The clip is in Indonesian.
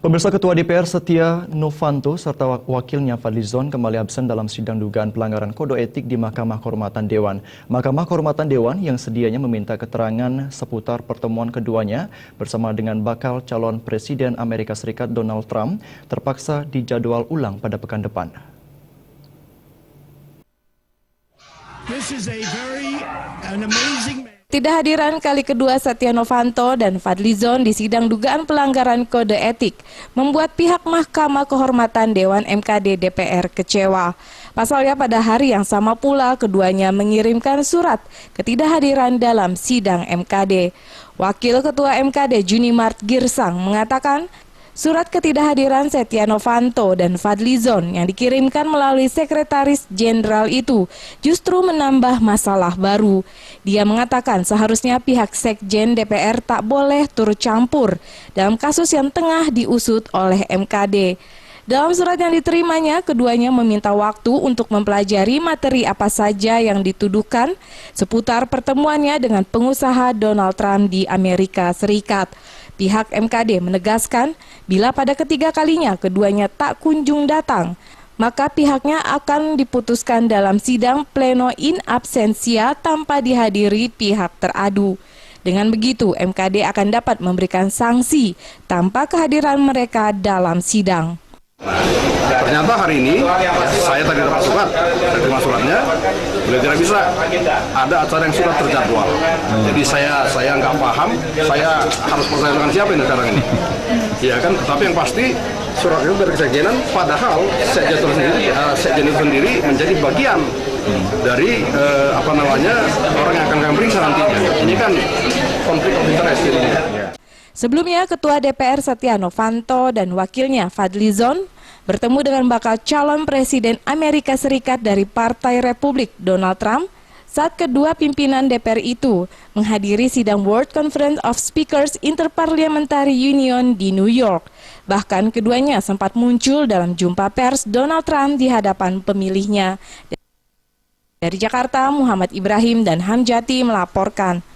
Pemirsa, Ketua DPR Setia Novanto serta wakilnya Fadlizon kembali absen dalam sidang dugaan pelanggaran kode etik di Mahkamah Kehormatan Dewan. Mahkamah Kehormatan Dewan yang sedianya meminta keterangan seputar pertemuan keduanya bersama dengan bakal calon Presiden Amerika Serikat Donald Trump terpaksa dijadwal ulang pada pekan depan. Tidak hadiran kali kedua Setia Novanto dan Fadlizon di sidang dugaan pelanggaran kode etik membuat pihak Mahkamah Kehormatan Dewan MKD DPR kecewa. Pasalnya pada hari yang sama pula keduanya mengirimkan surat ketidakhadiran dalam sidang MKD. Wakil Ketua MKD Junimart Girsang mengatakan surat ketidakhadiran Setia Novanto dan Fadlizon yang dikirimkan melalui Sekretaris Jenderal itu justru menambah masalah baru. Dia mengatakan seharusnya pihak Sekjen DPR tak boleh turut campur dalam kasus yang tengah diusut oleh MKD. Dalam surat yang diterimanya, keduanya meminta waktu untuk mempelajari materi apa saja yang dituduhkan seputar pertemuannya dengan pengusaha Donald Trump di Amerika Serikat. Pihak MKD menegaskan bila pada ketiga kalinya keduanya tak kunjung datang, maka pihaknya akan diputuskan dalam sidang pleno in absentia tanpa dihadiri pihak teradu. Dengan begitu, MKD akan dapat memberikan sanksi tanpa kehadiran mereka dalam sidang. Ternyata hari ini saya tadi dapat surat, terima suratnya, beliau tidak bisa. Ada acara yang sudah terjadwal. Jadi saya nggak paham, saya harus percaya dengan siapa ini sekarang ini. Ya kan, tapi yang pasti surat itu dari kesekjenan, padahal sekjen itu sendiri menjadi bagian dari orang yang akan kami periksa nantinya. Ini kan konflik of interest ini. Sebelumnya, Ketua DPR Setia Novanto dan wakilnya Fadlizon bertemu dengan bakal calon Presiden Amerika Serikat dari Partai Republik Donald Trump saat kedua pimpinan DPR itu menghadiri sidang World Conference of Speakers Interparliamentary Union di New York. Bahkan keduanya sempat muncul dalam jumpa pers Donald Trump di hadapan pemilihnya. Dari Jakarta, Muhammad Ibrahim dan Hamjati melaporkan.